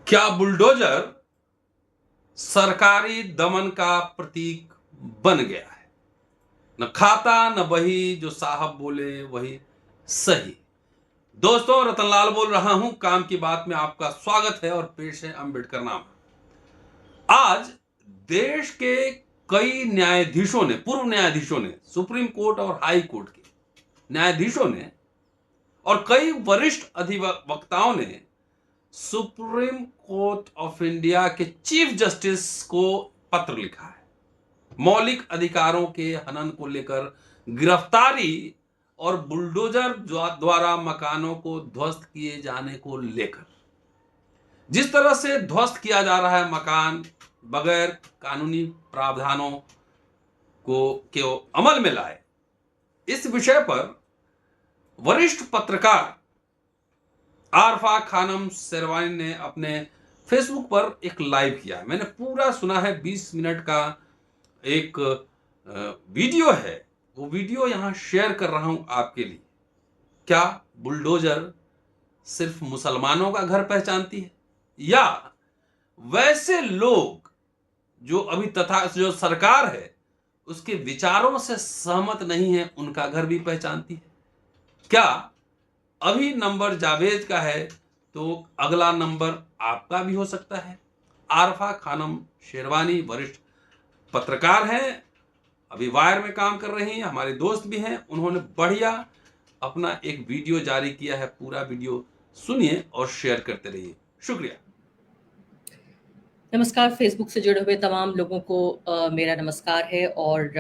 क्या बुलडोजर सरकारी दमन का प्रतीक बन गया है? न खाता न बही, जो साहब बोले वही सही। दोस्तों, रतनलाल बोल रहा हूं। काम की बात में आपका स्वागत है और पेश है अंबेडकर नामा। आज देश के कई न्यायाधीशों ने, पूर्व न्यायाधीशों ने, सुप्रीम कोर्ट और हाई कोर्ट के न्यायाधीशों ने और कई वरिष्ठ अधिवक्ताओं ने सुप्रीम कोर्ट ऑफ इंडिया के चीफ जस्टिस को पत्र लिखा है। मौलिक अधिकारों के हनन को लेकर, गिरफ्तारी और बुलडोजर द्वारा मकानों को ध्वस्त किए जाने को लेकर, जिस तरह से ध्वस्त किया जा रहा है मकान बगैर कानूनी प्रावधानों को के अमल में लाए, इस विषय पर वरिष्ठ पत्रकार आरफा खानम शेरवानी ने अपने फेसबुक पर एक लाइव किया है। मैंने पूरा सुना है, 20 मिनट का एक वीडियो है। वो वीडियो यहां शेयर कर रहा हूं आपके लिए। क्या बुलडोजर सिर्फ मुसलमानों का घर पहचानती है, या वैसे लोग जो अभी तथा जो सरकार है उसके विचारों से सहमत नहीं है, उनका घर भी पहचानती है? क्या अभी नंबर जावेद का है तो अगला नंबर आपका भी हो सकता है? आरफा खानम शेरवानी वरिष्ठ पत्रकार हैं, अभी वायर में काम कर रही हैं, हमारे दोस्त भी हैं। उन्होंने बढ़िया अपना एक वीडियो जारी किया है। पूरा वीडियो सुनिए और शेयर करते रहिए। शुक्रिया। नमस्कार। फेसबुक से जुड़े हुए तमाम लोगों को मेरा नमस्कार है। और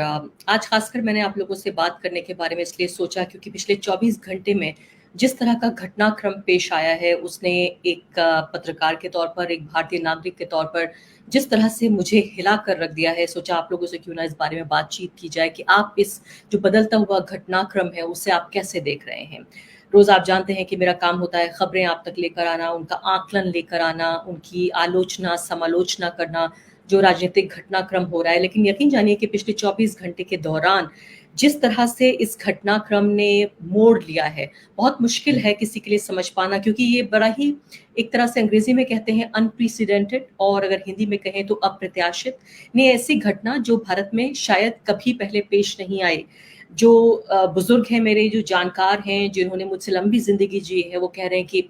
आज खासकर मैंने आप लोगों से बात करने के बारे में इसलिए सोचा क्योंकि पिछले 24 घंटे में जिस तरह का घटनाक्रम पेश आया है, उसने एक पत्रकार के तौर पर, एक भारतीय नागरिक के तौर पर जिस तरह से मुझे हिला कर रख दिया है, सोचा आप लोगों से क्यों ना इस बारे में बातचीत की जाए कि आप इस जो बदलता हुआ घटनाक्रम है उसे आप कैसे देख रहे हैं। रोज आप जानते हैं कि मेरा काम होता है खबरें आप तक लेकर आना, उनका आकलन लेकर आना, उनकी आलोचना समालोचना करना, जो राजनीतिक घटनाक्रम हो रहा है। लेकिन यकीन जानिए कि पिछले 24 घंटे के दौरान जिस तरह से इस घटनाक्रम ने मोड़ लिया है, बहुत मुश्किल है किसी के लिए समझ पाना, क्योंकि ये बड़ा ही, एक तरह से अंग्रेजी में कहते हैं अनप्रेसिडेंटेड, और अगर हिंदी में कहें तो अप्रत्याशित ने ऐसी घटना जो भारत में शायद कभी पहले पेश नहीं आई। जो बुजुर्ग हैं मेरे, जो जानकार हैं, जिन्होंने मुझसे लंबी जिंदगी जी है, वो कह रहे हैं कि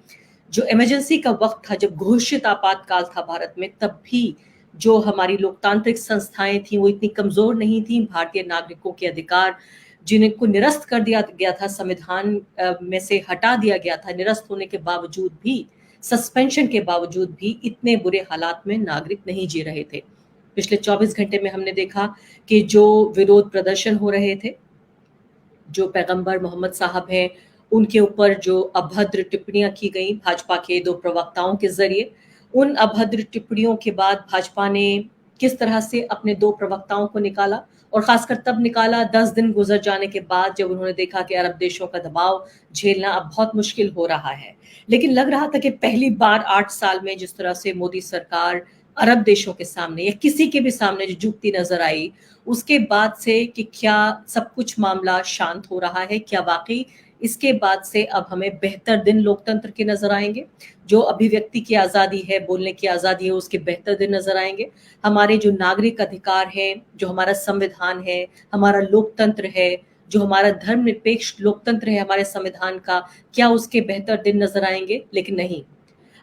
जो इमरजेंसी का वक्त था, जब घोषित आपातकाल था भारत में, तब भी जो हमारी लोकतांत्रिक संस्थाएं थी वो इतनी कमजोर नहीं थी। भारतीय नागरिकों के अधिकार जिनको निरस्त कर दिया गया था, संविधान में से हटा दिया गया था, निरस्त होने के बावजूद भी, सस्पेंशन के बावजूद भी इतने बुरे हालात में नागरिक नहीं जी रहे थे। पिछले 24 घंटे में हमने देखा कि जो विरोध प्रदर्शन हो रहे थे, जो पैगंबर मोहम्मद साहब हैं, उनके ऊपर जो अभद्र टिप्पणियां की गई भाजपा के दो प्रवक्ताओं के जरिए, उन अभद्र टिप्पणियों के बाद भाजपा ने किस तरह से अपने दो प्रवक्ताओं को निकाला, और खासकर तब निकाला 10 दिन गुजर जाने के बाद, जब उन्होंने देखा कि अरब देशों का दबाव झेलना अब बहुत मुश्किल हो रहा है। लेकिन लग रहा था कि पहली बार 8 साल में जिस तरह से मोदी सरकार अरब देशों के सामने या किसी के भी सामने जो झुकती नजर आई, उसके बाद से कि क्या सब कुछ मामला शांत हो रहा है, क्या वाकई इसके बाद से अब हमें बेहतर दिन लोकतंत्र के नजर आएंगे, जो अभिव्यक्ति की आज़ादी है, बोलने की आज़ादी है, उसके बेहतर दिन नजर आएंगे। हमारे जो नागरिक अधिकार हैं, जो हमारा संविधान है, हमारा लोकतंत्र है, जो हमारा धर्मनिरपेक्ष लोकतंत्र है हमारे संविधान का, क्या उसके बेहतर दिन नजर आएंगे? लेकिन नहीं।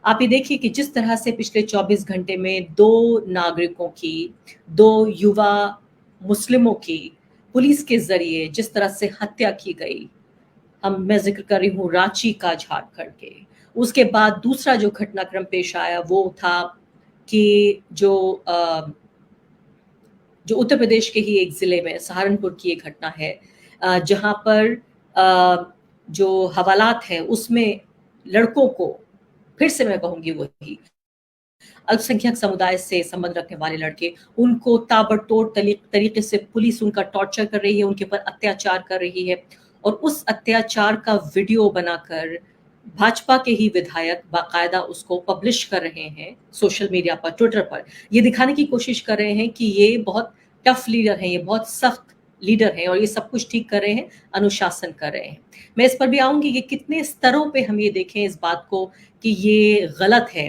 आप ये देखिए कि जिस तरह से पिछले 24 घंटे में दो नागरिकों की, दो युवा मुस्लिमों की पुलिस के जरिए जिस तरह से हत्या की गई, मैं जिक्र कर रही हूँ रांची का, झारखंड के। उसके बाद दूसरा जो घटनाक्रम पेश आया वो था कि जो उत्तर प्रदेश के ही एक जिले में, सहारनपुर की एक घटना है, जहां पर जो हवालात है उसमें लड़कों को, फिर से मैं कहूंगी वही अल्पसंख्यक समुदाय से संबंध रखने वाले लड़के, उनको ताबड़तोड़ तरीके से पुलिस उनका टॉर्चर कर रही है, उनके ऊपर अत्याचार कर रही है, और उस अत्याचार का वीडियो बनाकर भाजपा के ही विधायक बाकायदा उसको पब्लिश कर रहे हैं सोशल मीडिया पर, ट्विटर पर। ये दिखाने की कोशिश कर रहे हैं कि ये बहुत टफ लीडर हैं, ये बहुत सख्त लीडर हैं, और ये सब कुछ ठीक कर रहे हैं, अनुशासन कर रहे हैं। मैं इस पर भी आऊंगी कि कितने स्तरों पे हम ये देखें इस बात को कि ये गलत है।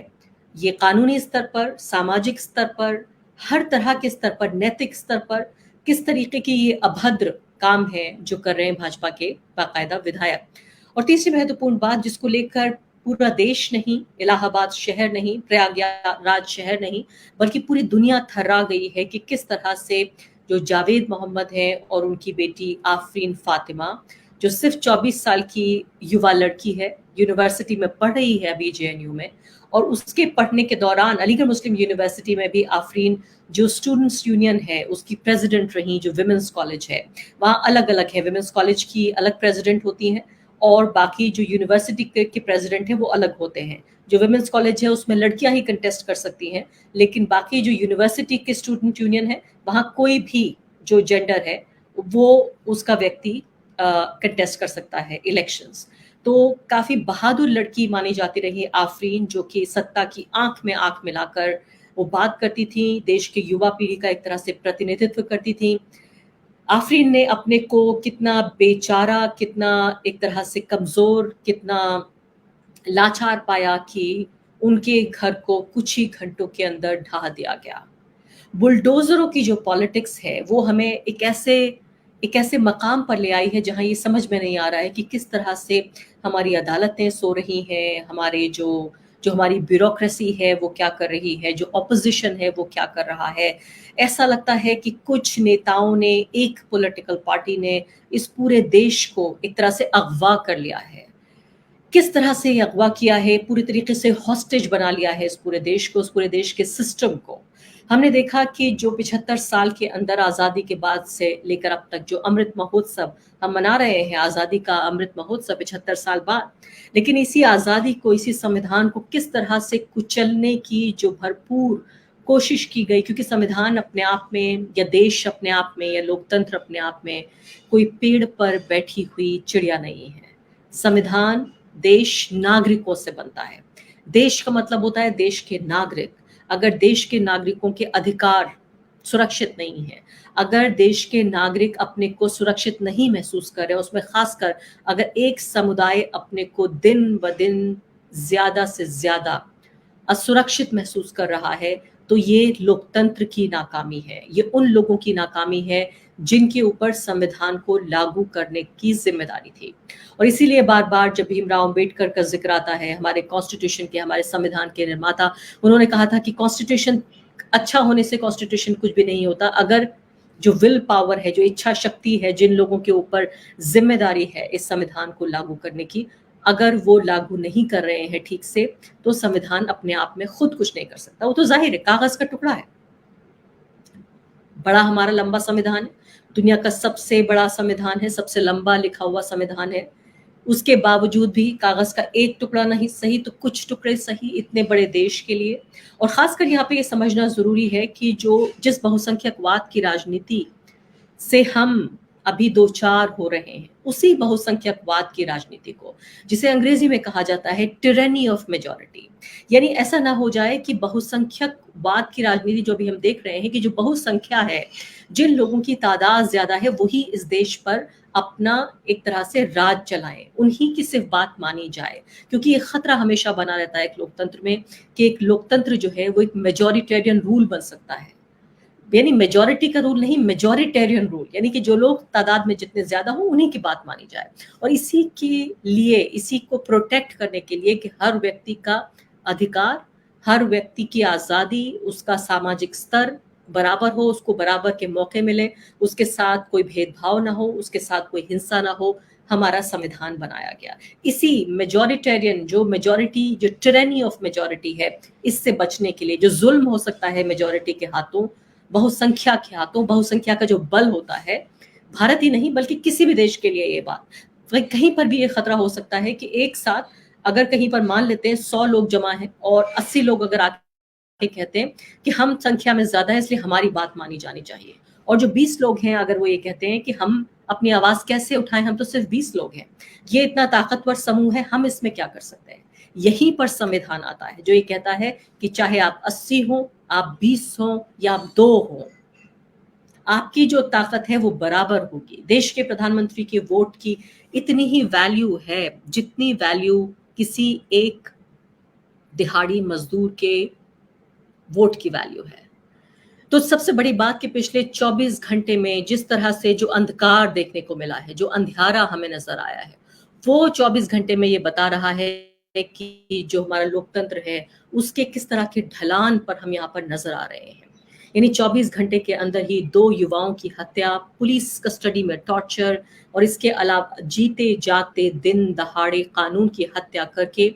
ये कानूनी स्तर पर, सामाजिक स्तर पर, हर तरह के स्तर पर, नैतिक स्तर पर किस तरीके की ये अभद्र काम है जो कर रहे हैं भाजपा के बाकायदा विधायक। और तीसरी महत्वपूर्ण बात जिसको लेकर पूरा देश नहीं, इलाहाबाद शहर नहीं, प्रयागराज शहर नहीं, बल्कि पूरी दुनिया थर्रा गई है कि किस तरह से जो जावेद मोहम्मद हैं और उनकी बेटी आफरीन फातिमा, जो सिर्फ 24 साल की युवा लड़की है, यूनिवर्सिटी में पढ़ रही है अभी जेएनयू में, और उसके पढ़ने के दौरान अलीगढ़ मुस्लिम यूनिवर्सिटी में भी आफरीन जो स्टूडेंट्स यूनियन है उसकी प्रेसिडेंट रही, जो विमेंस कॉलेज है वहाँ अलग अलग है, विमेंस कॉलेज की अलग प्रेसिडेंट होती हैं और बाकी जो यूनिवर्सिटी के प्रेसिडेंट हैं वो अलग होते हैं। जो विमेंस कॉलेज है उसमें लड़कियां ही कंटेस्ट कर सकती हैं, लेकिन बाकी जो यूनिवर्सिटी के स्टूडेंट यूनियन है वहाँ कोई भी जो जेंडर है वो उसका व्यक्ति कंटेस्ट कर सकता है इलेक्शंस। तो काफी बहादुर लड़की मानी जाती रही आफरीन, जो कि सत्ता की आंख में आंख मिलाकर वो बात करती थी, देश के युवा पीढ़ी का एक तरह से प्रतिनिधित्व करती थी। आफरीन ने अपने को कितना बेचारा, कितना एक तरह से कमजोर, कितना लाचार पाया कि उनके घर को कुछ ही घंटों के अंदर ढहा दिया गया। बुलडोजरों की जो पॉलिटिक्स है वो हमें एक ऐसे मकाम पर ले आई है जहां ये समझ में नहीं आ रहा है कि किस तरह से हमारी अदालतें सो रही हैं, हमारे जो जो हमारी ब्यूरोक्रेसी है वो क्या कर रही है, जो ऑपोजिशन है वो क्या कर रहा है। ऐसा लगता है कि कुछ नेताओं ने, एक पॉलिटिकल पार्टी ने इस पूरे देश को एक तरह से अगवा कर लिया है। किस तरह से ये अगवा किया है, पूरी तरीके से हॉस्टेज बना लिया है इस पूरे देश को, उस पूरे देश के सिस्टम को। हमने देखा कि जो 75 साल के अंदर आज़ादी के बाद से लेकर अब तक जो अमृत महोत्सव हम मना रहे हैं, आज़ादी का अमृत महोत्सव 75 साल बाद, लेकिन इसी आज़ादी को, इसी संविधान को किस तरह से कुचलने की जो भरपूर कोशिश की गई, क्योंकि संविधान अपने आप में या देश अपने आप में या लोकतंत्र अपने आप में कोई पेड़ पर बैठी हुई चिड़िया नहीं है। संविधान देश नागरिकों से बनता है। देश का मतलब होता है देश के नागरिक। अगर देश के नागरिकों के अधिकार सुरक्षित नहीं है, अगर देश के नागरिक अपने को सुरक्षित नहीं महसूस कर रहे, उसमें खासकर अगर एक समुदाय अपने को दिन ब दिन ज्यादा से ज्यादा असुरक्षित महसूस कर रहा है, तो ये लोकतंत्र की नाकामी है, ये उन लोगों की नाकामी है जिनके ऊपर संविधान को लागू करने की जिम्मेदारी थी। और इसीलिए बार बार जब भीमराव अंबेडकर का जिक्र आता है, हमारे कॉन्स्टिट्यूशन के, हमारे संविधान के निर्माता, उन्होंने कहा था कि कॉन्स्टिट्यूशन अच्छा होने से कॉन्स्टिट्यूशन कुछ भी नहीं होता, अगर जो विल पावर है, जो इच्छा शक्ति है, जिन लोगों के ऊपर जिम्मेदारी है इस संविधान को लागू करने की, अगर वो लागू नहीं कर रहे हैं ठीक से, तो संविधान अपने आप में खुद कुछ नहीं कर सकता। वो तो जाहिर है कागज का टुकड़ा है। बड़ा हमारा लंबा संविधान है, दुनिया का सबसे बड़ा संविधान है, सबसे लंबा लिखा हुआ संविधान है। उसके बावजूद भी कागज का एक टुकड़ा नहीं सही तो कुछ टुकड़े सही इतने बड़े देश के लिए। और खासकर यहाँ पे ये समझना जरूरी है कि जिस बहुसंख्यकवाद की राजनीति से हम अभी दो चार हो रहे हैं, उसी बहुसंख्यकवाद की राजनीति को, जिसे अंग्रेजी में कहा जाता है टिरेनी ऑफ मेजॉरिटी, यानी ऐसा ना हो जाए कि बहुसंख्यकवाद की राजनीति जो भी हम देख रहे हैं कि जो बहुसंख्या है, जिन लोगों की तादाद ज्यादा है, वही इस देश पर अपना एक तरह से राज चलाएं, उन्हीं की सिर्फ बात मानी जाए। क्योंकि ये खतरा हमेशा बना रहता है एक लोकतंत्र में कि एक लोकतंत्र जो है वो एक मेजॉरिटेरियन रूल बन सकता है, यानी मेजॉरिटी का रूल नहीं, मेजॉरिटेरियन रूल, यानी कि जो लोग तादाद में जितने ज्यादा हो उन्हीं की बात मानी जाए। और इसी के लिए, इसी को प्रोटेक्ट करने के लिए कि हर व्यक्ति का अधिकार, हर व्यक्ति की आज़ादी, उसका सामाजिक स्तर बराबर हो, उसको बराबर के मौके मिले, उसके साथ कोई भेदभाव ना हो, उसके साथ कोई हिंसा ना हो, हमारा संविधान बनाया गया। इसी मेजॉरिटेरियन, जो मेजॉरिटी, जो टिरेनी ऑफ मेजॉरिटी है, इससे बचने के लिए, जो जुल्म हो सकता है मेजॉरिटी के हाथों, बहुसंख्या के हाथों, बहुसंख्या का जो बल होता है, भारत ही नहीं बल्कि किसी भी देश के लिए ये बात, कहीं पर भी ये खतरा हो सकता है कि एक साथ अगर कहीं पर मान लेते हैं 100 लोग जमा हैं और 80 लोग अगर आके कहते हैं कि हम संख्या में ज्यादा है इसलिए हमारी बात मानी जानी चाहिए, और जो 20 लोग हैं अगर वो ये कहते हैं कि हम अपनी आवाज कैसे उठाएं, हम तो सिर्फ 20 लोग हैं, ये इतना ताकतवर समूह है, हम इसमें क्या कर सकते हैं। यहीं पर संविधान आता है जो ये कहता है कि चाहे आप 80 हो, आप 20 हो या आप 2 हो, आपकी जो ताकत है वो बराबर होगी। देश के प्रधानमंत्री के वोट की इतनी ही वैल्यू है जितनी वैल्यू किसी एक दिहाड़ी मजदूर के वोट की वैल्यू है। तो सबसे बड़ी बात कि पिछले 24 घंटे में जिस तरह से जो अंधकार देखने को मिला है, जो अंधियारा हमें नजर आया है, वो 24 घंटे में ये बता रहा है कि जो हमारा लोकतंत्र है उसके किस तरह के ढलान पर हम यहाँ पर नजर आ रहे हैं। यानी 24 घंटे के अंदर ही 2 युवाओं की हत्या, पुलिस कस्टडी में टॉर्चर, और इसके अलावा जीते जागते दिन दहाड़े कानून की हत्या करके,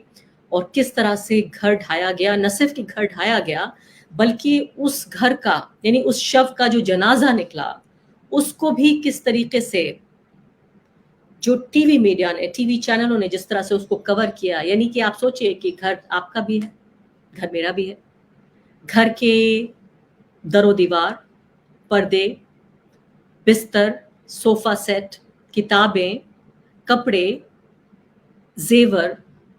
और किस तरह से घर ढाया गया। न सिर्फ कि घर ढाया गया, बल्कि उस घर का, यानी उस शव का जो जनाजा निकला, उसको भी किस तरीके से जो टीवी मीडिया ने, टीवी चैनलों ने जिस तरह से उसको कवर किया। यानी कि आप सोचिए कि घर आपका भी है, घर मेरा भी है। घर के दरो दीवार, पर्दे, बिस्तर, सोफा सेट, किताबें, कपड़े, जेवर,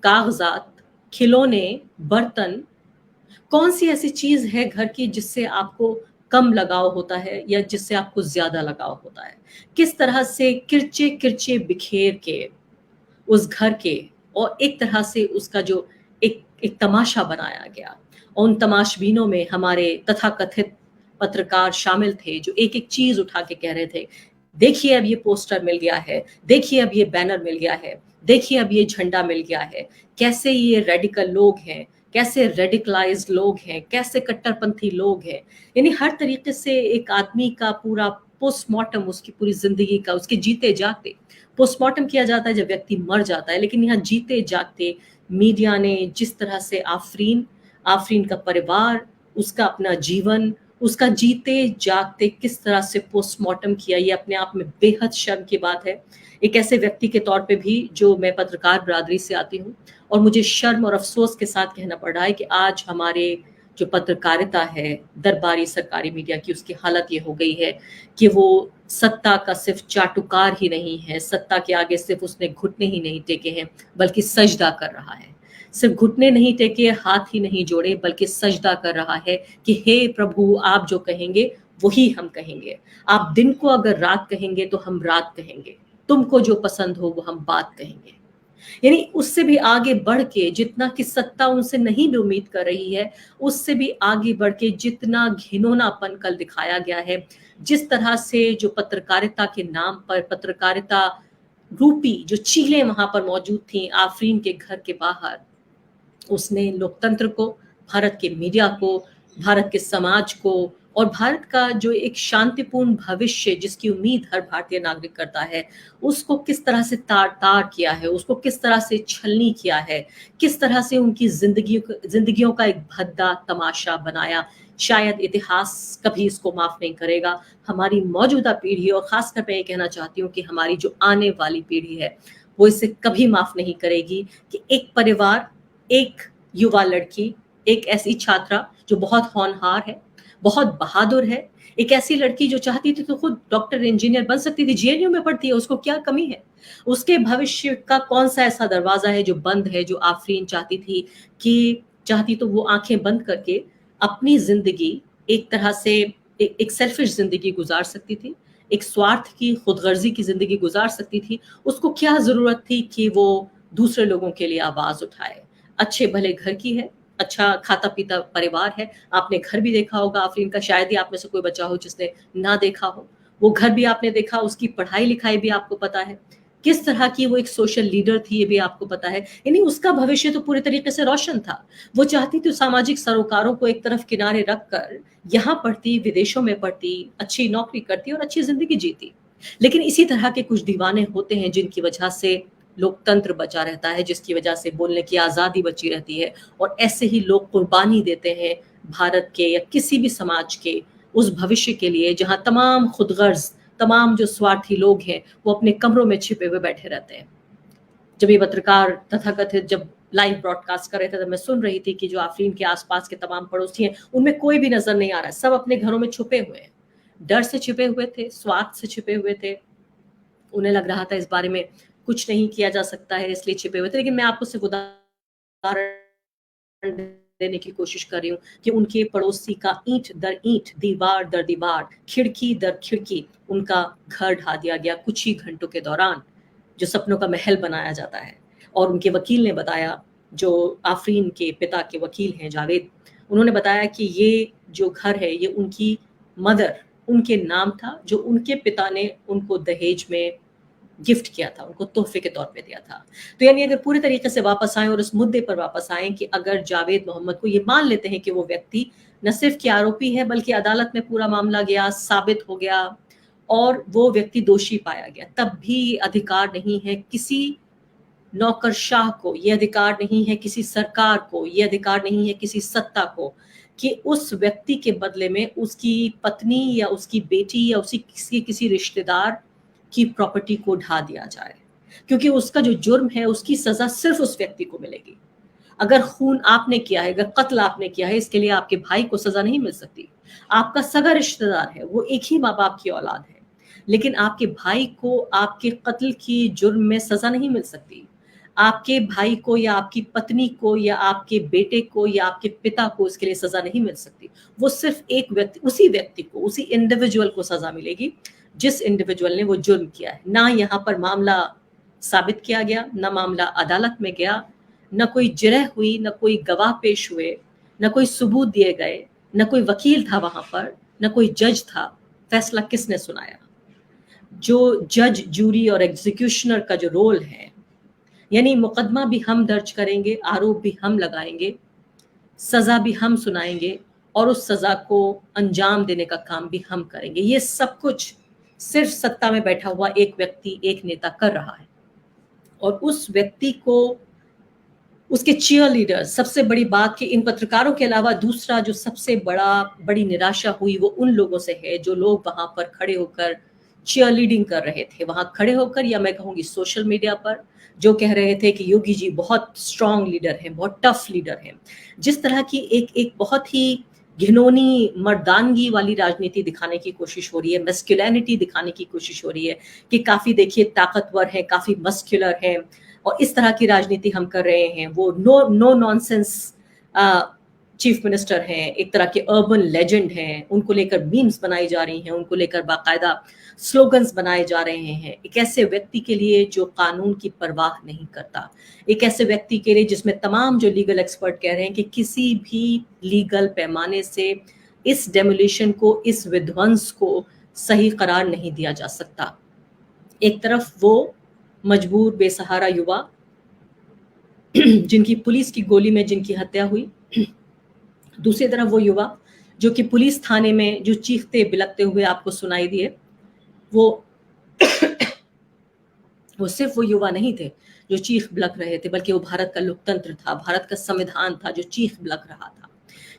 कागजात, खिलौने, बर्तन, कौन सी ऐसी चीज है घर की जिससे आपको कम लगाव होता है या जिससे आपको ज्यादा लगाव होता है। किस तरह से किरचे किरचे बिखेर के उस घर के, और एक तरह से उसका जो एक एक तमाशा बनाया गया। और उन तमाशबीनों में हमारे तथाकथित पत्रकार शामिल थे जो एक एक चीज उठा के कह रहे थे, देखिए अब ये पोस्टर मिल गया है, देखिए अब ये बैनर मिल गया है, देखिए अब ये झंडा मिल गया है। कैसे ये रेडिकल लोग हैं, कैसे रेडिकलाइज्ड लोग हैं, कैसे कट्टरपंथी लोग हैं। यानी हर तरीके से एक आदमी का पूरा पोस्टमार्टम, उसकी पूरी जिंदगी का, उसके जीते जागते पोस्टमार्टम किया जाता है जब व्यक्ति मर जाता है, लेकिन यहाँ जीते जागते मीडिया ने जिस तरह से आफरीन आफरीन का परिवार, उसका अपना जीवन, उसका जीते जागते किस तरह से पोस्टमार्टम किया, ये अपने आप में बेहद शर्म की बात है। एक ऐसे व्यक्ति के तौर पे भी जो मैं पत्रकार बरादरी से आती हूँ, और मुझे शर्म और अफसोस के साथ कहना पड़ रहा है कि आज हमारे जो पत्रकारिता है दरबारी सरकारी मीडिया की, उसकी हालत ये हो गई है कि वो सत्ता का सिर्फ चाटुकार ही नहीं है, सत्ता के आगे सिर्फ उसने घुटने ही नहीं टेके हैं, बल्कि सजदा कर रहा है। सिर्फ घुटने नहीं टेके, हाथ ही नहीं जोड़े, बल्कि सजदा कर रहा है कि हे प्रभु, आप जो कहेंगे वही हम कहेंगे। आप दिन को अगर रात कहेंगे तो हम रात कहेंगे, तुमको जो पसंद हो वो हम बात कहेंगे। यानी उससे भी आगे बढ़ के, जितना कि सत्ता उनसे नहीं भी उम्मीद कर रही है, उससे भी आगे बढ़ के जितना घिनौनापन कल दिखाया गया है, जिस तरह से जो पत्रकारिता के नाम पर, पत्रकारिता रूपी जो चीलें वहां पर मौजूद थी आफरीन के घर के बाहर, उसने लोकतंत्र को, भारत के मीडिया को, भारत के समाज को, और भारत का जो एक शांतिपूर्ण भविष्य जिसकी उम्मीद हर भारतीय नागरिक करता है, उसको किस तरह से तार तार किया है, उसको किस तरह से छलनी किया है, किस तरह से उनकी जिंदगियों का एक भद्दा तमाशा बनाया। शायद इतिहास कभी इसको माफ नहीं करेगा। हमारी मौजूदा पीढ़ी, और खासकर मैं ये कहना चाहती हूँ कि हमारी जो आने वाली पीढ़ी है, वो इसे कभी माफ नहीं करेगी कि एक परिवार, एक युवा लड़की, एक ऐसी छात्रा जो बहुत होनहार है, बहुत बहादुर है, एक ऐसी लड़की जो चाहती थी तो खुद डॉक्टर इंजीनियर बन सकती थी, जेएनयू में पढ़ती है, उसको क्या कमी है। उसके भविष्य का कौन सा ऐसा दरवाजा है जो बंद है, जो आफरीन चाहती थी कि, चाहती तो वो आंखें बंद करके अपनी जिंदगी एक तरह से एक सेल्फिश जिंदगी गुजार सकती थी, एक स्वार्थ की, खुदगर्जी की जिंदगी गुजार सकती थी। उसको क्या जरूरत थी कि वो दूसरे लोगों के लिए आवाज उठाए। अच्छे भले घर की है, अच्छा खाता पीता परिवार है। आपने घर भी देखा होगा आफरीन का, शायद ही आप में से कोई बच्चा हो जिसने ना देखा हो। वो घर भी आपने देखा, उसकी पढ़ाई लिखाई भी आपको पता है, किस तरह की वो एक सोशल लीडर थी ये भी आपको पता है। यानी उसका भविष्य तो पूरी तरीके से रोशन था। वो चाहती थी सामाजिक सरोकारों को एक तरफ किनारे रखकर यहाँ पढ़ती, विदेशों में पढ़ती, अच्छी नौकरी करती और अच्छी जिंदगी जीती। लेकिन इसी तरह के कुछ दीवाने होते हैं जिनकी वजह से लोकतंत्र बचा रहता है, जिसकी वजह से बोलने की आज़ादी बची रहती है, और ऐसे ही लोग कुर्बानी देते हैं भारत के या किसी भी समाज के उस भविष्य के लिए जहां तमाम खुदगर्ज, तमाम जो स्वार्थी लोग हैं वो अपने कमरों में छिपे हुए बैठे रहते हैं। जब ये पत्रकार तथाकथित जब लाइव ब्रॉडकास्ट कर रहे थे, तब मैं सुन रही थी कि जो आफरीन के आसपास के तमाम पड़ोसी हैं उनमें कोई भी नजर नहीं आ रहा है, सब अपने घरों में छुपे हुए हैं, डर से छिपे हुए थे, स्वार्थ से छिपे हुए थे। उन्हें लग रहा था इस बारे में कुछ नहीं किया जा सकता है, इसलिए छिपे हुए थे। लेकिन मैं आपको सिर्फ उदाहरण देने की कोशिश कर रही हूँ कि उनके पड़ोसी का ईंट दर ईंट, दीवार दर दीवार, खिड़की दर खिड़की उनका घर ढा दिया गया कुछ ही घंटों के दौरान, जो सपनों का महल बनाया जाता है। और उनके वकील ने बताया जो आफरीन के पिता के वकील हैं जावेद, उन्होंने बताया कि ये जो घर है ये उनकी मदर, उनके नाम था, जो उनके पिता ने उनको दहेज में गिफ्ट किया था, उनको तोहफे के तौर पे दिया था। तो यानी अगर पूरे तरीके से वापस आएँ और उस मुद्दे पर वापस आएँ कि अगर जावेद मोहम्मद को ये मान लेते हैं कि वो व्यक्ति न सिर्फ कि आरोपी है बल्कि अदालत में पूरा मामला गया, साबित हो गया और वो व्यक्ति दोषी पाया गया, तब भी ये अधिकार नहीं है किसी नौकरशाह को, ये अधिकार नहीं है किसी सरकार को, ये अधिकार नहीं है किसी सत्ता को कि उस व्यक्ति के बदले में उसकी पत्नी या उसकी बेटी या उसी किसी रिश्तेदार की प्रॉपर्टी को ढा दिया जाए, क्योंकि उसका जो जुर्म है उसकी सजा सिर्फ उस व्यक्ति को मिलेगी। अगर खून आपने किया है, अगर कत्ल आपने किया है, इसके लिए आपके भाई को सजा नहीं मिल सकती। आपका सगा रिश्तेदार है, वो एक ही माँ बाप की औलाद है, लेकिन आपके भाई को आपके कत्ल की जुर्म में सजा नहीं मिल सकती। आपके भाई को या आपकी पत्नी को या आपके बेटे को या आपके पिता को इसके लिए सजा नहीं मिल सकती। वो सिर्फ एक व्यक्ति, उसी व्यक्ति को, उसी इंडिविजुअल को सजा मिलेगी जिस इंडिविजुअल ने वो जुर्म किया है। ना यहाँ पर मामला साबित किया गया, ना मामला अदालत में गया, न कोई जिरह हुई, न कोई गवाह पेश हुए, न कोई सबूत दिए गए, न कोई वकील था वहां पर, न कोई जज था। फैसला किसने सुनाया? जो जज, जूरी और एग्जीक्यूशनर का जो रोल है, यानी मुकदमा भी हम दर्ज करेंगे, आरोप भी हम लगाएंगे, सजा भी हम सुनाएंगे और उस सजा को अंजाम देने का काम भी हम करेंगे। ये सब कुछ सिर्फ सत्ता में बैठा हुआ एक व्यक्ति, एक नेता कर रहा है। और उस व्यक्ति को उसके चीयर लीडर, सबसे बड़ी बात कि इन पत्रकारों के अलावा दूसरा जो सबसे बड़ी निराशा हुई वो उन लोगों से है जो लोग वहां पर खड़े होकर चीयर लीडिंग कर रहे थे, वहां खड़े होकर, या मैं कहूंगी सोशल मीडिया पर, जो कह रहे थे कि योगी जी बहुत स्ट्रांग लीडर हैं, बहुत टफ लीडर हैं। जिस तरह की एक बहुत ही घिनौनी मर्दानगी वाली राजनीति दिखाने की कोशिश हो रही है, मस्कुलिनिटी दिखाने की कोशिश हो रही है कि काफी देखिए ताकतवर है, काफी मस्कुलर है, और इस तरह की राजनीति हम कर रहे हैं। वो नो नॉनसेंस चीफ मिनिस्टर हैं, एक तरह के अर्बन लेजेंड हैं, उनको लेकर मीम्स बनाई जा रही हैं, उनको लेकर बाकायदा स्लोगन्स बनाए जा रहे हैं। एक ऐसे व्यक्ति के लिए जो कानून की परवाह नहीं करता, एक ऐसे व्यक्ति के लिए जिसमें तमाम जो लीगल एक्सपर्ट कह रहे हैं कि किसी भी लीगल पैमाने से इस डेमोलिशन को, इस विध्वंस को सही करार नहीं दिया जा सकता। एक तरफ वो मजबूर बेसहारा युवा जिनकी पुलिस की गोली में जिनकी हत्या हुई, दूसरी तरफ वो युवा जो कि पुलिस थाने में जो चीखते बिलखते हुए आपको सुनाई दिए, वो सिर्फ वो युवा नहीं थे जो चीख बिलख रहे थे, बल्कि वो भारत का लोकतंत्र था, भारत का संविधान था जो चीख बिलख रहा था।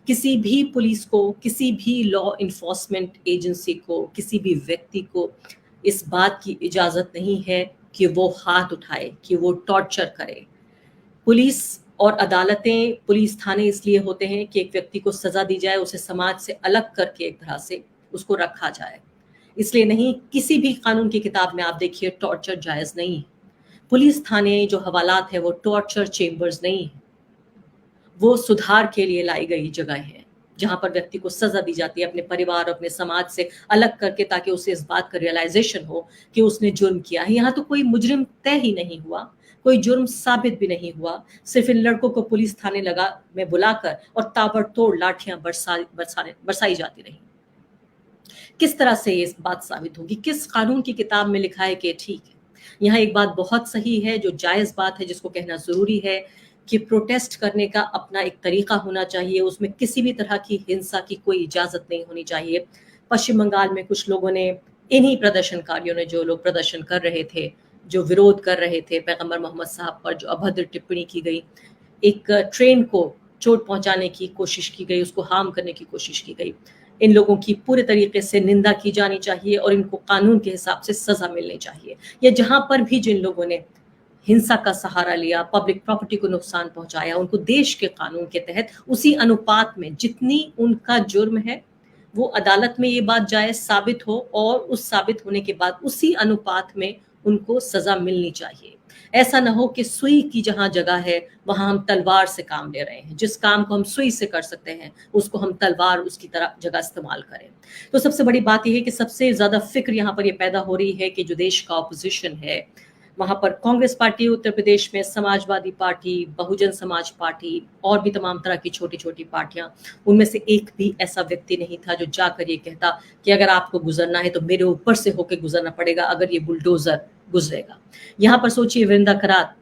किसी भी पुलिस को, किसी भी लॉ इन्फोर्समेंट एजेंसी को, किसी भी व्यक्ति को इस बात की इजाजत नहीं है कि वो हाथ उठाए, कि वो टॉर्चर करे। पुलिस और अदालतें, पुलिस थाने इसलिए होते हैं कि एक व्यक्ति को सजा दी जाए, उसे समाज से अलग करके एक तरह से उसको रखा जाए, इसलिए नहीं। किसी भी कानून की किताब में आप देखिए टॉर्चर जायज नहीं है। पुलिस थाने जो हवालात है वो टॉर्चर चेम्बर्स नहीं है, वो सुधार के लिए लाई गई जगह है जहां पर व्यक्ति को सजा दी जाती है अपने परिवार और अपने समाज से अलग करके, ताकि उसे इस बात का रियलाइजेशन हो कि उसने जुर्म किया है। यहाँ तो कोई मुजरिम तय ही नहीं हुआ, कोई जुर्म साबित भी नहीं हुआ, सिर्फ इन लड़कों को पुलिस थाने में बुलाकर और ताबड़तोड़ लाठियां बरसाई जाती रही। किस तरह से ये बात साबित होगी? किस कानून की किताब में लिखा है कि ठीक है? यहाँ एक बात बहुत सही है, जो जायज बात है, जिसको कहना जरूरी है कि प्रोटेस्ट करने का अपना एक तरीका होना चाहिए, उसमें किसी भी तरह की हिंसा की कोई इजाजत नहीं होनी चाहिए। पश्चिम बंगाल में कुछ लोगों ने, इन्हीं प्रदर्शनकारियों ने, जो लोग प्रदर्शन कर रहे थे, जो विरोध कर रहे थे पैगंबर मोहम्मद साहब पर जो अभद्र टिप्पणी की गई, एक ट्रेन को चोट पहुंचाने की कोशिश की गई, उसको हार्म करने की कोशिश की गई, इन लोगों की पूरे तरीके से निंदा की जानी चाहिए और इनको कानून के हिसाब से सजा मिलनी चाहिए। या जहां पर भी जिन लोगों ने हिंसा का सहारा लिया, पब्लिक प्रॉपर्टी को नुकसान पहुंचाया, उनको देश के कानून के तहत उसी अनुपात में जितनी उनका जुर्म है वो अदालत में ये बात जायज साबित हो और उस साबित होने के बाद उसी अनुपात में उनको सजा मिलनी चाहिए। ऐसा ना हो कि सुई की जहां जगह है वहां हम तलवार से काम ले रहे हैं। जिस काम को हम सुई से कर सकते हैं उसको हम तलवार उसकी तरह जगह इस्तेमाल करें। तो सबसे बड़ी बात यह है कि सबसे ज्यादा फिक्र यहाँ पर यह पैदा हो रही है कि जो देश का ऑपोजिशन है वहां पर कांग्रेस पार्टी उत्तर प्रदेश में, समाजवादी पार्टी, बहुजन समाज पार्टी और भी तमाम तरह की छोटी छोटी पार्टियां, उनमें से एक भी ऐसा व्यक्ति नहीं था जो जाकर ये कहता कि अगर आपको गुजरना है तो मेरे ऊपर से होकर गुजरना पड़ेगा, अगर ये बुलडोजर गुजरेगा। यहाँ पर सोचिए, वृंदा करात,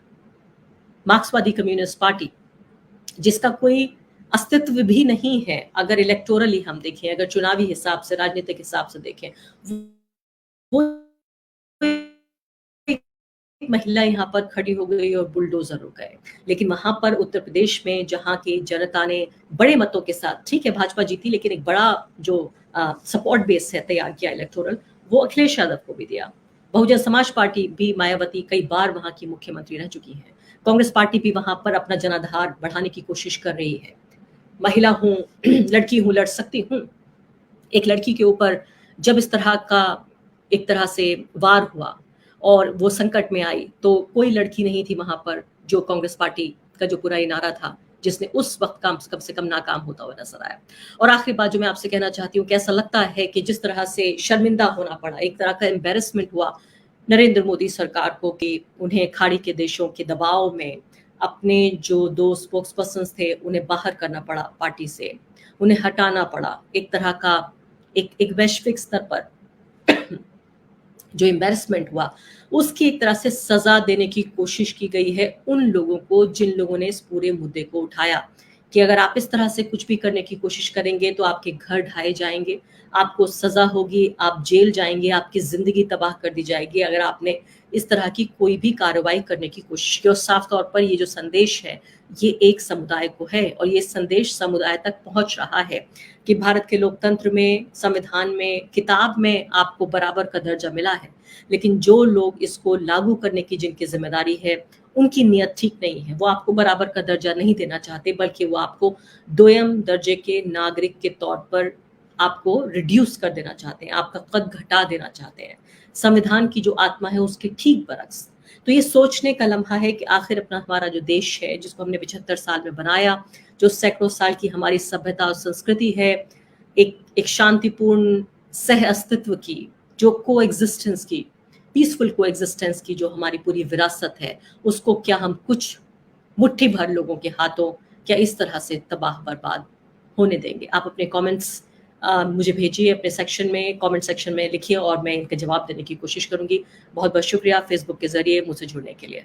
मार्क्सवादी कम्युनिस्ट पार्टी, जिसका कोई अस्तित्व भी नहीं है, अगर इलेक्टोरली हम देखें, अगर चुनावी हिसाब से, राजनीतिक हिसाब से देखें, वो एक महिला यहाँ पर खड़ी हो गई और बुलडोजर हो गए। लेकिन वहां पर उत्तर प्रदेश में जहां की जनता ने बड़े मतों के साथ, ठीक है भाजपा जीती, लेकिन एक बड़ा जो सपोर्ट बेस है तैयार किया इलेक्टोरल, वो अखिलेश यादव को भी दिया। बहुजन समाज पार्टी भी, मायावती कई बार वहां की मुख्यमंत्री रह चुकी है। कांग्रेस पार्टी भी वहां पर अपना जनाधार बढ़ाने की कोशिश कर रही है। महिला हूं, लड़की हूं, लड़ सकती हूं। एक लड़की के ऊपर जब इस तरह का एक तरह से वार हुआ और वो संकट में आई, तो कोई लड़की नहीं थी वहां पर जो कांग्रेस पार्टी का जो पूरा नारा था, जिसने उस वक्त कम से कम नाकाम होता हुआ नजर आया। और आखिरी बात जो मैं आपसे कहना चाहती हूँ, कैसा लगता है कि जिस तरह से शर्मिंदा होना पड़ा, एक तरह का एम्बेरसमेंट हुआ नरेंद्र मोदी सरकार को कि उन्हें खाड़ी के देशों के दबाव में अपने जो दो स्पोक्स पर्सन थे उन्हें बाहर करना पड़ा पार्टी से, उन्हें हटाना पड़ा। एक तरह का एक वैश्विक स्तर पर जो एम्बेरसमेंट हुआ, उसकी एक तरह से सजा देने की कोशिश की गई है उन लोगों को जिन लोगों ने इस पूरे मुद्दे को उठाया कि अगर आप इस तरह से कुछ भी करने की कोशिश करेंगे तो आपके घर ढाए जाएंगे, आपको सजा होगी, आप जेल जाएंगे, आपकी जिंदगी तबाह कर दी जाएगी अगर आपने इस तरह की कोई भी कार्रवाई करने की कोशिश की। और साफ तौर पर ये जो संदेश है, ये एक समुदाय को है और ये संदेश समुदाय तक पहुंच रहा है कि भारत के लोकतंत्र में, संविधान में, किताब में आपको बराबर का दर्जा मिला है, लेकिन जो लोग इसको लागू करने की जिनकी जिम्मेदारी है, उनकी नीयत ठीक नहीं है। वो आपको बराबर का दर्जा नहीं देना चाहते, बल्कि वो आपको दोयम दर्जे के नागरिक के तौर पर आपको रिड्यूस कर देना चाहते हैं, आपका कद घटा देना चाहते हैं, संविधान की जो आत्मा है उसके ठीक बरक्स। तो ये सोचने का लम्हा है कि आखिर अपना हमारा जो देश है, जिसको हमने 75 साल में बनाया, जो सैकड़ों साल की हमारी सभ्यता और संस्कृति है, एक शांतिपूर्ण सह अस्तित्व की, जो को एग्जिस्टेंस की, पीसफुल को एग्जिस्टेंस की जो हमारी पूरी विरासत है, उसको क्या हम कुछ मुट्ठी भर लोगों के हाथों क्या इस तरह से तबाह बर्बाद होने देंगे? आप अपने कमेंट्स मुझे भेजिए, अपने सेक्शन में, कमेंट सेक्शन में लिखिए और मैं इनके जवाब देने की कोशिश करूंगी। बहुत बहुत शुक्रिया फेसबुक के जरिए मुझसे जुड़ने के लिए।